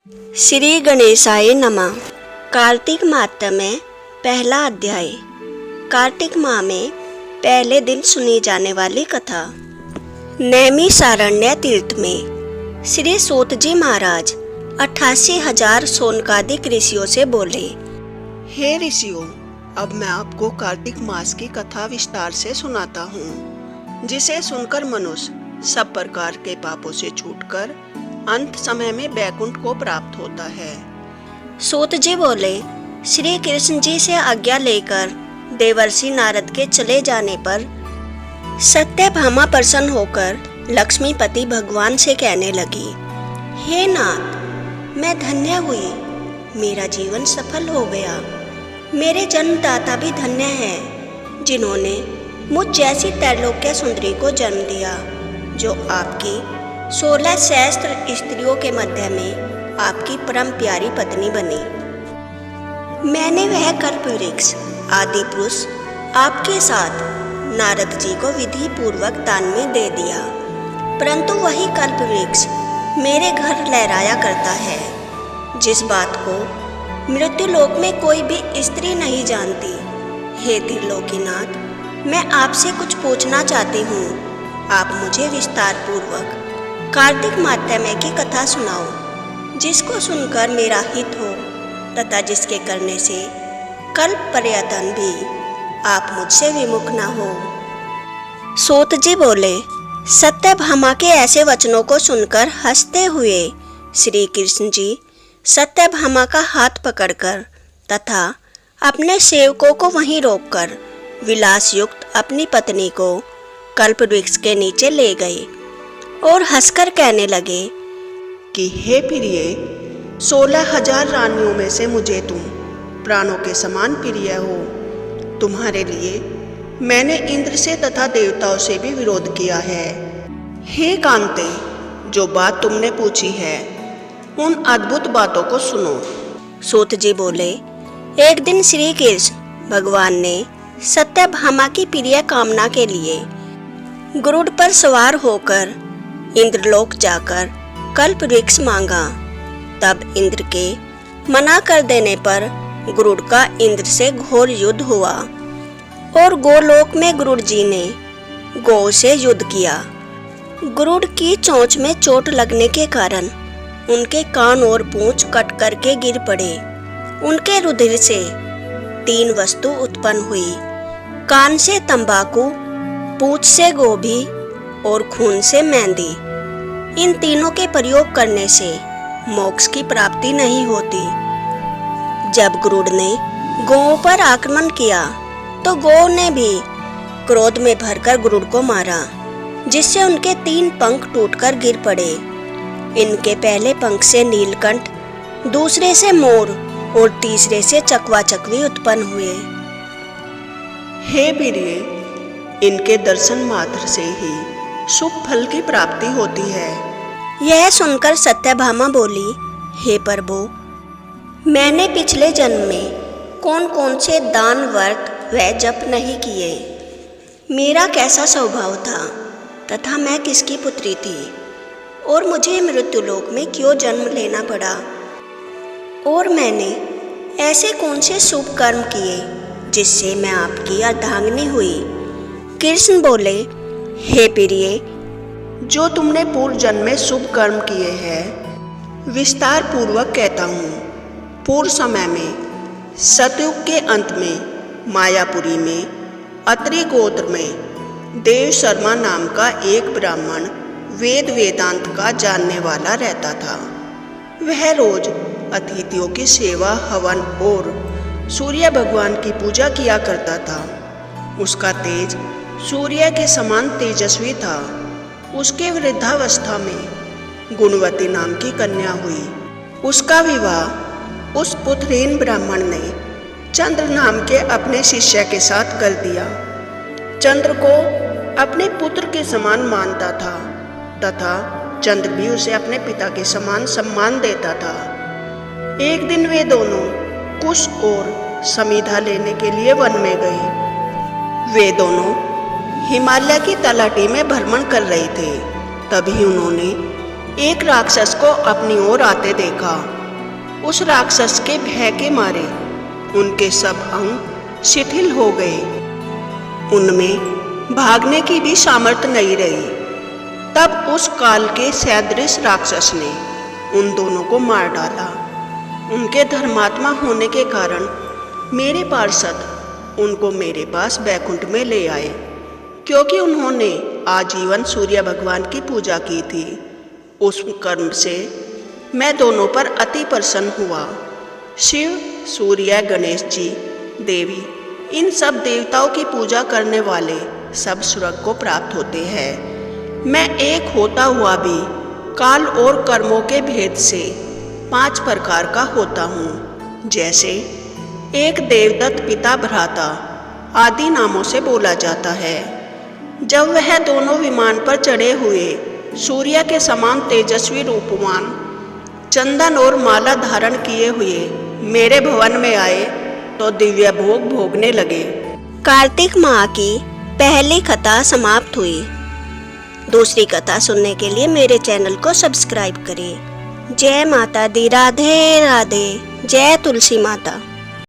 श्री गणेशाय नमः। कार्तिक माह में पहला अध्याय। कार्तिक माह में पहले दिन सुनी जाने वाली कथा। नैमिषारण्य तीर्थ में श्री सूत जी महाराज 88,000 शौनकादिक ऋषियों से बोले, हे ऋषियों, अब मैं आपको कार्तिक मास की कथा विस्तार से सुनाता हूँ, जिसे सुनकर मनुष्य सब प्रकार के पापों से छूटकर अंत समय में बैकुंठ को प्राप्त होता है। सूत जी बोले, श्री कृष्ण जी से आज्ञा लेकर देवर्षि नारद के चले जाने पर सत्यभामा प्रसन्न होकर लक्ष्मीपति भगवान से कहने लगी, हे नाथ, मैं धन्य हुई, मेरा जीवन सफल हो गया। मेरे जन्मदाता भी धन्य हैं, जिन्होंने मुझ जैसी त्रैलोक्य सुंदरी को जन्म दिया, जो आपकी 16 सहस्त्र स्त्रियों के मध्य में आपकी परम प्यारी पत्नी बनी। मैंने वह कल्पवृक्ष आदि पुरुष आपके साथ नारद जी को विधि पूर्वक दान में दे दिया, परंतु वही कल्पवृक्ष मेरे घर लहराया करता है, जिस बात को मृत्युलोक में कोई भी स्त्री नहीं जानती। हे त्रिलोकीनाथ, मैं आपसे कुछ पूछना चाहती हूँ, आप मुझे विस्तार पूर्वक कार्तिक माध्यम की कथा सुनाओ, जिसको सुनकर मेरा हित हो तथा जिसके करने से कल्प पर्यटन भी आप मुझसे विमुख न हो। सूत जी बोले, सत्यभामा के ऐसे वचनों को सुनकर हंसते हुए श्री कृष्ण जी सत्यभामा का हाथ पकड़कर तथा अपने सेवकों को वहीं रोककर विलास युक्त अपनी पत्नी को कल्पवृक्ष के नीचे ले गए और हंसकर कहने लगे कि हे प्रिय, 16,000 रानियों में से मुझे तुम प्राणों के समान प्रिय हो। तुम्हारे लिए मैंने इंद्र से तथा देवताओं से भी विरोध किया है। हे कांते, जो बात तुमने पूछी है, उन अद्भुत बातों को सुनो। सूत जी बोले, एक दिन श्री कृष्ण भगवान ने सत्यभामा की प्रिय कामना के लिए गरुड़ पर सवार होकर इंद्रलोक जाकर कल्पवृक्ष मांगा। तब इंद्र के मना कर देने पर गरुड़ का इंद्र से घोर युद्ध हुआ और गोलोक में गरुड़ जी ने गौ से युद्ध किया। गरुड़ की चोंच में चोट लगने के कारण उनके कान और पूंछ कट करके गिर पड़े। उनके रुधिर से 3 वस्तु उत्पन्न हुई, कान से तंबाकू, पूंछ से गोभी और खून से मेहंदी। इन तीनों के प्रयोग करने से मोक्ष की प्राप्ति नहीं होती। जब गरुड़ ने गौओं पर आक्रमण किया तो गौ ने भी क्रोध में भरकर गरुड़ को मारा, जिससे उनके 3 पंख टूटकर गिर पड़े। इनके पहले पंख से नीलकंठ, दूसरे से मोर और तीसरे से चकवा चकवी उत्पन्न हुए। हे प्रिय, इनके दर्शन मात्र से ही शुभ फल की प्राप्ति होती है। यह सुनकर सत्यभामा बोली, हे प्रभु, मैंने पिछले जन्म में कौन कौन से दान व्रत व जप नहीं किए, मेरा कैसा स्वभाव था तथा मैं किसकी पुत्री थी, और मुझे मृत्युलोक में क्यों जन्म लेना पड़ा, और मैंने ऐसे कौन से शुभ कर्म किए जिससे मैं आपकी अर्धांगिनी हुई। कृष्ण बोले, हे प्रिय, जो तुमने पूर्व जन्म में शुभ कर्म किए हैं, विस्तार पूर्वक कहता हूँ। पूर्व समय में सतयुग के अंत में मायापुरी में अत्रि गोत्र में देव शर्मा नाम का एक ब्राह्मण वेद वेदांत का जानने वाला रहता था। वह रोज अतिथियों की सेवा, हवन और सूर्य भगवान की पूजा किया करता था। उसका तेज सूर्य के समान तेजस्वी था। उसके वृद्धावस्था में गुणवती नाम की कन्या हुई। उसका विवाह उस पुत्रहीन ब्राह्मण ने चंद्र नाम के अपने शिष्य के साथ कर दिया। चंद्र को अपने पुत्र के समान मानता था तथा चंद्र भी उसे अपने पिता के समान सम्मान देता था। एक दिन वे दोनों कुश और समीधा लेने के लिए वन में गए। वे दोनों हिमालय की तलहटी में भ्रमण कर रहे थे। तभी उन्होंने एक राक्षस को अपनी ओर आते देखा। उस राक्षस के भय के मारे उनके सब अंग शिथिल हो गए। उनमें भागने की भी सामर्थ्य नहीं रही। तब उस काल के सदृश राक्षस ने उन दोनों को मार डाला। उनके धर्मात्मा होने के कारण मेरे पार्षद उनको मेरे पास बैकुंठ में ले आए, क्योंकि उन्होंने आजीवन सूर्य भगवान की पूजा की थी। उस कर्म से मैं दोनों पर अति प्रसन्न हुआ। शिव, सूर्य, गणेश जी, देवी, इन सब देवताओं की पूजा करने वाले सब स्वर्ग को प्राप्त होते हैं। मैं एक होता हुआ भी काल और कर्मों के भेद से 5 प्रकार का होता हूँ। जैसे एक देवदत्त, पिता, भ्राता आदि नामों से बोला जाता है। जब वह दोनों विमान पर चढ़े हुए सूर्य के समान तेजस्वी रूपवान चंदन और माला धारण किए हुए मेरे भवन में आए तो दिव्य भोग भोगने लगे। कार्तिक माह की पहली कथा समाप्त हुई। दूसरी कथा सुनने के लिए मेरे चैनल को सब्सक्राइब करें। जय माता दी, राधे राधे, जय तुलसी माता।